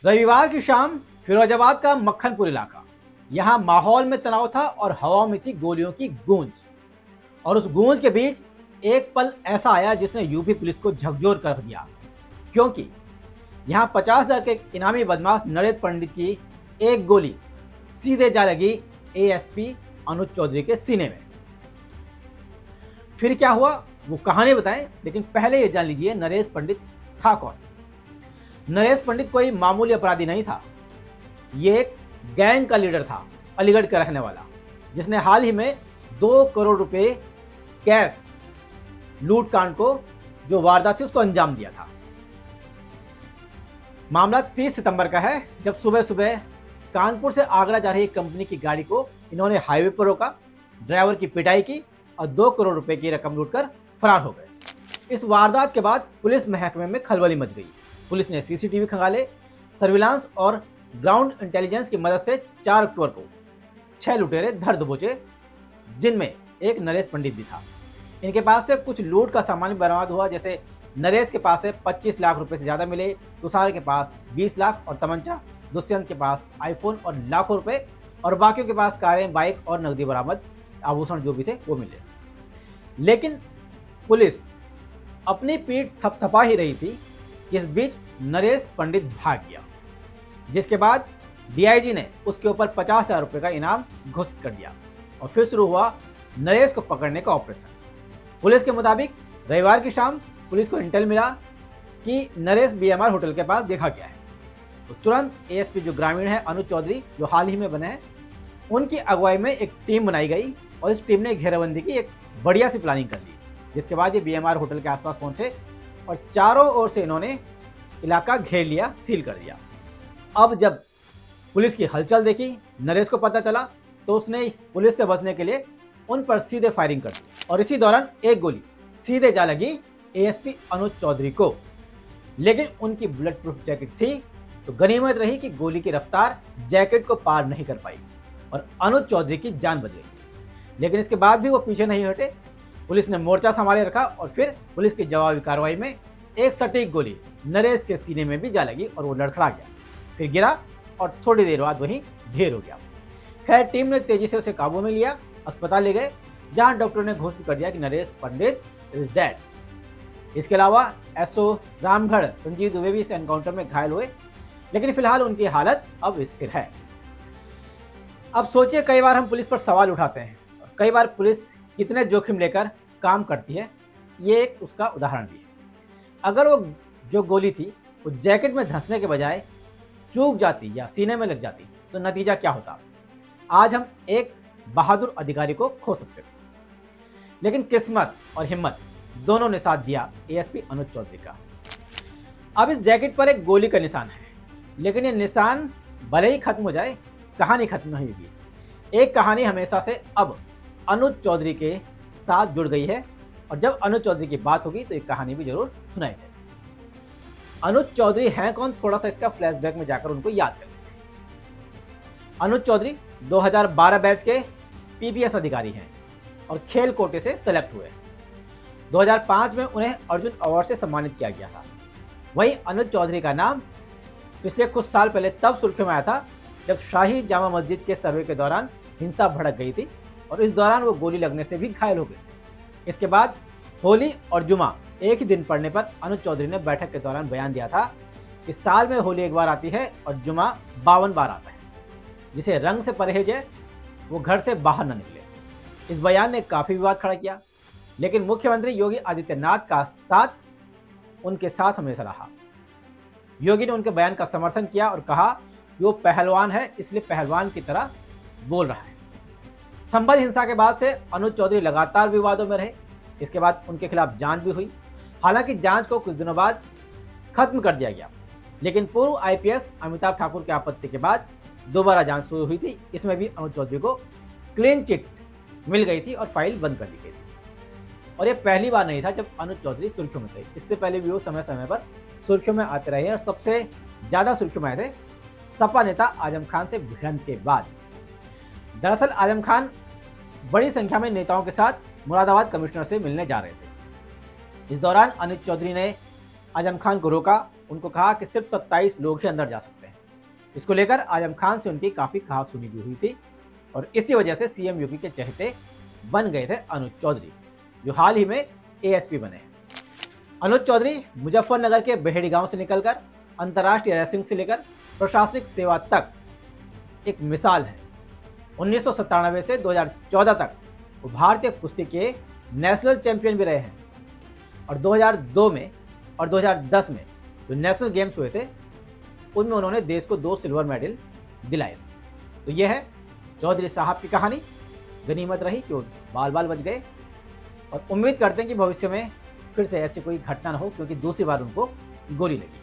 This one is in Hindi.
रविवार की शाम फिरोजाबाद का मक्खनपुर इलाका, यहाँ माहौल में तनाव था और हवा में थी गोलियों की गूंज। और उस गूंज के बीच एक पल ऐसा आया जिसने यूपी पुलिस को झकझोर कर दिया, क्योंकि यहाँ 50,000 के इनामी बदमाश नरेश पंडित की एक गोली सीधे जा लगी एएसपी अनुज चौधरी के सीने में। फिर क्या हुआ वो कहानी बताएं, लेकिन पहले ये जान लीजिए नरेश पंडित था कौन। नरेश पंडित कोई मामूली अपराधी नहीं था, ये एक गैंग का लीडर था, अलीगढ़ का रहने वाला, जिसने हाल ही में 2 करोड़ रुपए कैश लूट कांड को जो वारदात थी उसको अंजाम दिया था। मामला 30 सितंबर का है, जब सुबह सुबह कानपुर से आगरा जा रही कंपनी की गाड़ी को इन्होंने हाईवे पर रोका, ड्राइवर की पिटाई की और 2 करोड़ रुपए की रकम लूटकर फरार हो गए। इस वारदात के बाद पुलिस महकमे में खलबली मच गई। पुलिस ने सीसीटीवी खंगाले, सर्विलांस और ग्राउंड इंटेलिजेंस की मदद से 4 अक्टूबर को 6 लुटेरे धर दबोचे, जिनमें एक नरेश पंडित भी था। इनके पास से कुछ लूट का सामान बरामद हुआ, जैसे नरेश के पास से 25 लाख रुपए से ज़्यादा मिले, तुषार के पास 20 लाख और तमंचा, दुष्यंत के पास आईफोन और लाखों रुपए, और बाकियों के पास कारें, बाइक और नकदी बरामद, आभूषण जो भी थे वो मिले। लेकिन पुलिस अपनी पीठ थपथपा ही रही थी कि इस बीच नरेश पंडित भाग गया, जिसके बाद डीआईजी ने उसके ऊपर 50,000 रुपए का इनाम घोषित कर दिया और फिर शुरू हुआ नरेश को पकड़ने का ऑपरेशन। पुलिस के मुताबिक रविवार की शाम पुलिस को इंटेल मिला कि नरेश बीएमआर होटल के पास देखा गया है, तो तुरंत एएसपी जो ग्रामीण है अनुज चौधरी, जो हाल ही में बने हैं, उनकी अगुवाई में एक टीम बनाई गई और इस टीम ने घेराबंदी की एक बढ़िया सी प्लानिंग कर ली, जिसके बाद ये बीएमआर होटल के आसपास पहुंचे और चारों ओर से इन्होंने इलाका घेर लिया, सील कर दिया। अब जब पुलिस की हलचल देखी, नरेश को पता चला, तो उसने पुलिस से बचने के लिए उन पर सीधे फायरिंग कर दी और इसी दौरान एक गोली सीधे जा लगी एएसपी अनुज चौधरी को। लेकिन उनकी बुलेट प्रूफ जैकेट थी, तो गनीमत रही कि गोली की रफ्तार जैकेट को पार नहीं कर पाई और अनुज चौधरी की जान बच गई। लेकिन इसके बाद भी वो पीछे नहीं हटे। पुलिस ने मोर्चा संभाले रखा और फिर पुलिस की जवाबी कार्रवाई में एक सटीक गोली नरेश के सीने में भी जा लगी और वो लड़खड़ा गया, फिर गिरा और थोड़ी देर बाद वहीं ढेर हो गया। खैर, टीम ने तेजी से उसे काबू में लिया, अस्पताल ले गए, जहां डॉक्टर ने घोषित कर दिया कि नरेश पंडित इज डेड। इसके अलावा एसओ रामगढ़ संजीव दुबे भी इस एनकाउंटर में घायल हुए, लेकिन फिलहाल उनकी हालत अब स्थिर है। अब सोचिए, कई बार हम पुलिस पर सवाल उठाते हैं, कई बार पुलिस कितने जोखिम लेकर काम करती है, ये एक उसका उदाहरण भी है। अगर वो जो गोली थी वो जैकेट में धंसने के बजाय चूक जाती या सीने में लग जाती, तो नतीजा क्या होता? आज हम एक बहादुर अधिकारी को खो सकते थे। लेकिन किस्मत और हिम्मत दोनों ने साथ दिया एएसपी अनुज चौधरी का। अब इस जैकेट पर एक गोली का निशान है, लेकिन ये निशान भले ही खत्म हो जाए, कहानी खत्म नहीं होगी। एक कहानी हमेशा से अब अनुज चौधरी के साथ जुड़ गई है और जब अनुज चौधरी की बात होगी तो एक कहानी भी जरूर सुनाई जाएगी। अनुज चौधरी हैं कौन, थोड़ा सा इसका फ्लैशबैक में जाकर उनको याद कर लेते हैं। अनुज चौधरी 2012 बैच के पीपीएस अधिकारी हैं और खेल कोटे से सेलेक्ट हुए। 2005 में उन्हें अर्जुन अवार्ड से सम्मानित किया गया था। वहीं अनुज चौधरी का नाम पिछले कुछ साल पहले तब सुर्खियों में आया था जब शाही जामा मस्जिद के सर्वे के दौरान हिंसा भड़क गई थी और इस दौरान वो गोली लगने से भी घायल हो गए। इसके बाद होली और जुमा एक ही दिन पड़ने पर अनुज चौधरी ने बैठक के दौरान बयान दिया था कि साल में होली एक बार आती है और जुमा 52 बार आता है, जिसे रंग से परहेज है वो घर से बाहर न निकले। इस बयान ने काफ़ी विवाद खड़ा किया, लेकिन मुख्यमंत्री योगी आदित्यनाथ का साथ उनके साथ हमेशा रहा। योगी ने उनके बयान का समर्थन किया और कहा कि वो पहलवान है, इसलिए पहलवान की तरह बोल रहा है। संभल हिंसा के बाद से अनुज चौधरी लगातार विवादों में रहे। इसके बाद उनके खिलाफ जांच भी हुई। हालांकि जांच को कुछ दिनों बाद खत्म कर दिया गया, लेकिन पूर्व आईपीएस अमिताभ ठाकुर की आपत्ति के बाद दोबारा जांच शुरू हुई थी। इसमें भी अनुज चौधरी को क्लीन चिट मिल गई थी और फाइल बंद कर दी गई थी। और ये पहली बार नहीं था जब अनुज चौधरी सुर्खियों में थे। इससे पहले भी वो समय समय पर सुर्खियों में आते रहे और सबसे ज़्यादा सुर्खियों में आए थे सपा नेता आजम खान से भिड़ंत के बाद। दरअसल आजम खान बड़ी संख्या में नेताओं के साथ मुरादाबाद कमिश्नर से मिलने जा रहे थे। इस दौरान अनुज चौधरी ने आजम खान को रोका, उनको कहा कि सिर्फ 27 लोग ही अंदर जा सकते हैं। इसको लेकर आजम खान से उनकी काफ़ी कहासुनी भी हुई थी और इसी वजह से सीएम योगी के चहेते बन गए थे अनुज चौधरी, जो हाल ही में एएसपी बने हैं। अनुज चौधरी मुजफ्फरनगर के बेहड़ी गांव से निकलकर अंतर्राष्ट्रीय रेसलिंग से लेकर प्रशासनिक सेवा तक एक मिसाल है। 1997 से 2014 तक वो भारतीय कुश्ती के नेशनल चैंपियन भी रहे हैं और 2002 में और 2010 में जो नेशनल गेम्स हुए थे उनमें उन्होंने देश को 2 सिल्वर मेडल दिलाए थे। तो यह है चौधरी साहब की कहानी। गनीमत रही कि वो बाल बाल बच गए और उम्मीद करते हैं कि भविष्य में फिर से ऐसी कोई घटना न हो, क्योंकि दूसरी बार उनको गोली लगी।